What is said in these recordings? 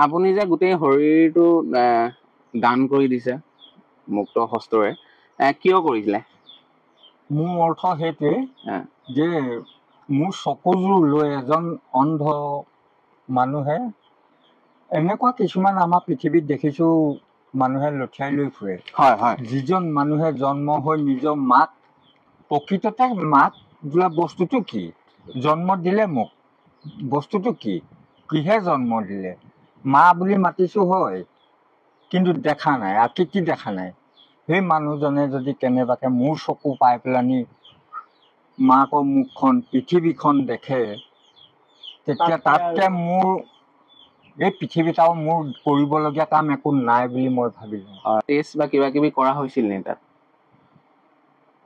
আপুনি যে গোটেই শৰীৰটো দান কৰি দিছে মুক্ত হস্তৰে কিয় কৰিছিলে? মোৰ অৰ্থ সেইটোৱে যে মোৰ চকুযোৰ লৈ এজন অন্ধ মানুহে এনেকুৱা কিছুমান আমাৰ পৃথিৱীত দেখিছো মানুহে লঠিয়াই লৈ ফুৰে। হয় হয়। যিজন মানুহে জন্ম হৈ নিজৰ মাক, প্ৰকৃততে মাক বোলা বস্তুটো কি? জন্ম দিলে মোক বস্তুটো কি? কিহে জন্ম দিলে? মা বুলি মাতিছো হয়, কিন্তু দেখা নাই, আকৃতি দেখা নাই। সেই মানুহজনে যদি কেনেবাকে মোৰ চকু পাই পেলানি মাকৰ মুখখন, পৃথিৱীখন দেখে, তেতিয়া তাতকে মোৰ এই পৃথিৱীত আৰু মোৰ কৰিবলগীয়া কাম একো নাই বুলি মই ভাবিলোঁ। টেষ্ট বা কিবা কিবি কৰা হৈছিল নে তাত?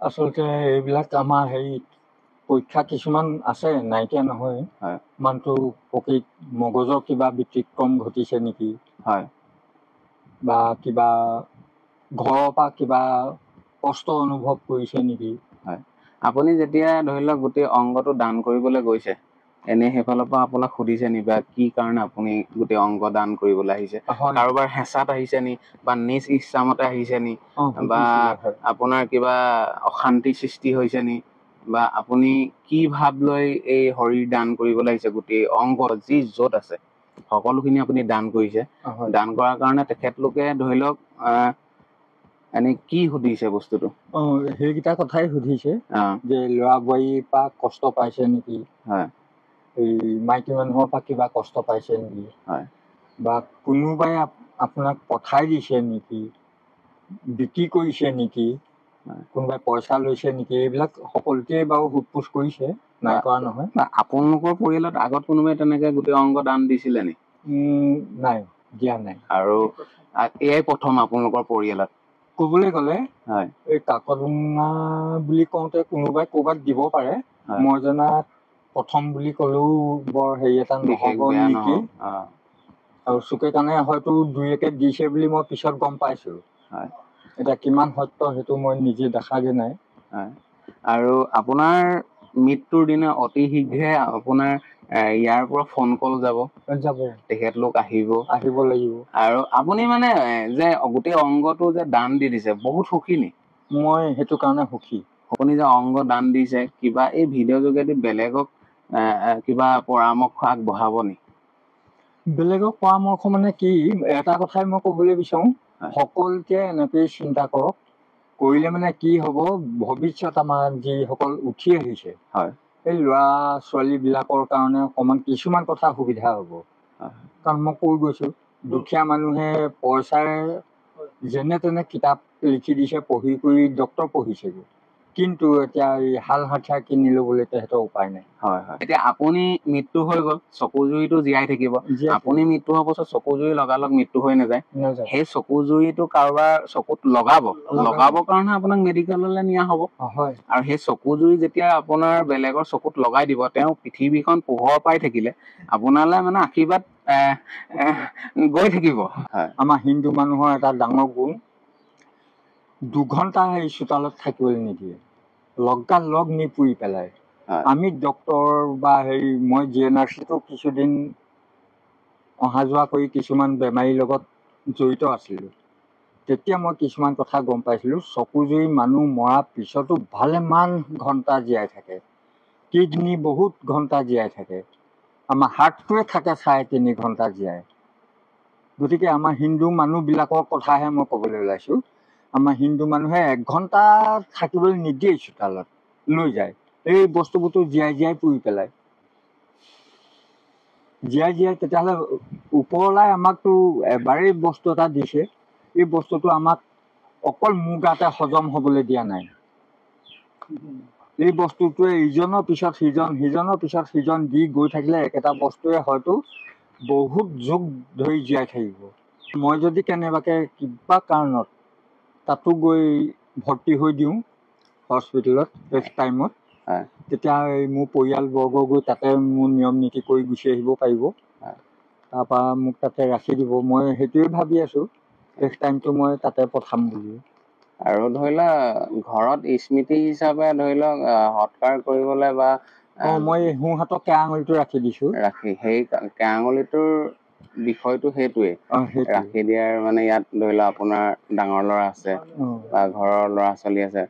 আচলতে এইবিলাক আমাৰ পৰীক্ষা কিছুমান আছে, নাইকিয়া নহয়। মানুহটো প্ৰকৃত মগজৰ কিবা ব্যতিক্ৰম ঘটিছে নেকি, বা কিবা ঘৰৰ পৰা কিবা কষ্ট অনুভৱ কৰিছে নেকি। আপুনি যেতিয়া ধৰি লওক গোটেই অংগটো দান কৰিবলৈ গৈছে, এনে সেইফালৰ পৰা আপোনাক সুধিছে নি বা কি কাৰণে আপুনি গোটেই অংগ দান কৰিবলৈ আহিছে? কাৰোবাৰ হেঁচাত আহিছে নি বা নিজ ইচ্ছামতে আহিছে নি, বা আপোনাৰ কিবা অশান্তি সৃষ্টি হৈছে নি, বা আপুনি কি ভাব লৈ এই শৰীৰ দান কৰিবলৈ আহিছে? গোটেই অংগ যি য'ত আছে সকলোখিনি আপুনি দান কৰিছে। দান কৰাৰ কাৰণে তেখেতলোকে ধৰি লওক এনে কি সুধিছে বস্তুটো? সেইকেইটা কথাই সুধিছে যে ল'ৰা বোৱাৰীৰ পৰা কষ্ট পাইছে নেকি, এই মাইকী মানুহৰ পৰা কিবা কষ্ট পাইছে নেকি, বা কোনোবাই আপোনাক পঠাই দিছে নেকি, বিক্ৰী কৰিছে নেকি, কোনোবাই পইচা লৈছে নেকি, এইবিলাক সকলোকে বাৰু সোধ পোছ কৰিছে, নাই কৰা নহয়। আপোনালোকৰ পৰিয়ালত আগত কোনোবাই তেনেকে গোটেই অংগ দান দিছিলে নি? নাই, দিয়া নাই। আৰু এয়াই প্ৰথম আপোনালোকৰ পৰিয়ালত? ক'বলৈ গ'লে এই কাকডোঙা বুলি কওঁতে কোনোবাই ক'ৰবাত দিব পাৰে, মই জনাত প্ৰথম বুলি ক'লেও বৰ হেৰি এটা নহ'ব নেকি। আৰু চুকে কাণে হয়তো দুই একে দিছে বুলি মই পিছত গম পাইছো। এতিয়া কিমান সত্য সেইটো মই নিজে দেখাগে নাই। আৰু আপোনাৰ মৃত্যুৰ দিনা অতি শীঘ্ৰে আপোনাৰ ইয়াৰ পৰা ফোন কল যাব, তেখেতলোক আহিব লাগিব। আৰু আপুনি মানে যে গোটেই অংগটো যে দান দি দিছে, বহুত সুখী নি? মই সেইটো কাৰণে সুখী। আপুনি যে অংগ দান দিছে, কিবা এই ভিডিঅ' যোগেদি বেলেগক কিবা পৰামৰ্শ আগবঢ়াব নি? বেলেগক পৰামৰ্শ মানে কি, এটা কথাই মই ক'বলৈ বিচাৰোঁ, সকলোকে এনেকৈয়ে চিন্তা কৰক। কৰিলে মানে কি হ'ব, ভৱিষ্যত আমাৰ যিসকল উঠি আহিছে এই ল'ৰা ছোৱালীবিলাকৰ কাৰণে অকণমান কিছুমান কথা সুবিধা হ'ব। কাৰণ মই কৈ গৈছোঁ, দুখীয়া মানুহে পইচাৰে যেনে তেনে কিতাপ লিখি দিছে, পঢ়ি কৰি ডক্তৰ পঢ়িছেগৈ, কিন্তু এতিয়া এই হাল হাঠিয়াৰ কিনি ল'বলৈ তেহেঁতৰ উপায় নাই। এতিয়া আপুনি মৃত্যু হৈ গ'ল, চকুজুৰিটো জীয়াই থাকিব। আপুনি মৃত্যু হোৱাৰ পাছত চকুজুৰি লগালগ মৃত্যু হৈ নাযায়। সেই চকুজুৰিটো কাৰোবাৰ চকুত লগাবৰ কাৰণে আপোনাক মেডিকেললৈ নিয়া হ'ব। আৰু সেই চকুজুৰি যেতিয়া আপোনাৰ বেলেগৰ চকুত লগাই দিব, তেওঁ পৃথিৱীখন পোহৰ পাই থাকিলে আপোনালৈ মানে আশীৰ্বাদ গৈ থাকিব। আমাৰ হিন্দু মানুহৰ এটা ডাঙৰ গুণ, 2 ঘণ্টা এই চোতালত থাকিবলৈ নিদিয়ে, লগালগ নি পুৰি পেলায়। আমি ডক্তৰ বা মই GNRCটো কিছুদিন অহা যোৱা কৰি কিছুমান বেমাৰীৰ লগত জড়িত আছিলোঁ। তেতিয়া মই কিছুমান কথা গম পাইছিলোঁ, চকুজুৰি মানুহ মৰাৰ পিছতো ভালেমান ঘণ্টা জীয়াই থাকে, কিডনী বহুত ঘণ্টা জীয়াই থাকে, আমাৰ হাৰ্টটোৱে থাকে 3.5 ঘণ্টা জীয়াই। গতিকে আমাৰ হিন্দু মানুহবিলাকৰ কথাহে মই ক'বলৈ ওলাইছোঁ। আমাৰ হিন্দু মানুহে 1 ঘণ্টা থাকিবলৈ নিদিয়ে, চোতালত লৈ যায়, এই বস্তুবোৰতো জীয়াই জীয়াই পুৰি পেলায়। জীয়াই তেতিয়াহ'লে ওপৰলাই আমাকতো এবাৰেই বস্তু এটা দিছে, এই বস্তুটো আমাক অকল মোৰ গাতে হজম হ'বলৈ দিয়া নাই। এই বস্তুটোৱে ইজনৰ পিছত সিজন, সিজনৰ পিছত সিজন দি গৈ থাকিলে একেটা বস্তুৱে হয়তো বহুত যুগ ধৰি জীয়াই থাকিব। মই যদি কেনেবাকৈ কিবা কাৰণত তাতো গৈ ভৰ্তি হৈ দিওঁ হস্পিটেলত নেক্সট টাইমত, তেতিয়া মোৰ পৰিয়ালবৰ্গ গৈ তাতে মোৰ নিয়ম নীতি কৰি গুচি আহিব পাৰিব। তাৰপৰা মোক তাতে ৰাখি দিব। মই সেইটোৱে ভাবি আছোঁ, নেক্সট টাইমটো মই তাতে পঠাম বুলি। আৰু ধৰি লওক ঘৰত স্মৃতি হিচাপে ধৰি লওক সৎকাৰ কৰিবলৈ বা মই সোঁহাতৰ কেৰা আঙুলিটো ৰাখি দিছোঁ। সেই কেৰা আঙুলিটোৰ বিষয়টো সেইটোৱে সেইটোৱে। ৰাখি দিয়াৰ মানে ইয়াত ধৰি লওক আপোনাৰ ডাঙৰ ল'ৰা আছে বা ঘৰৰ ল'ৰা ছোৱালী আছে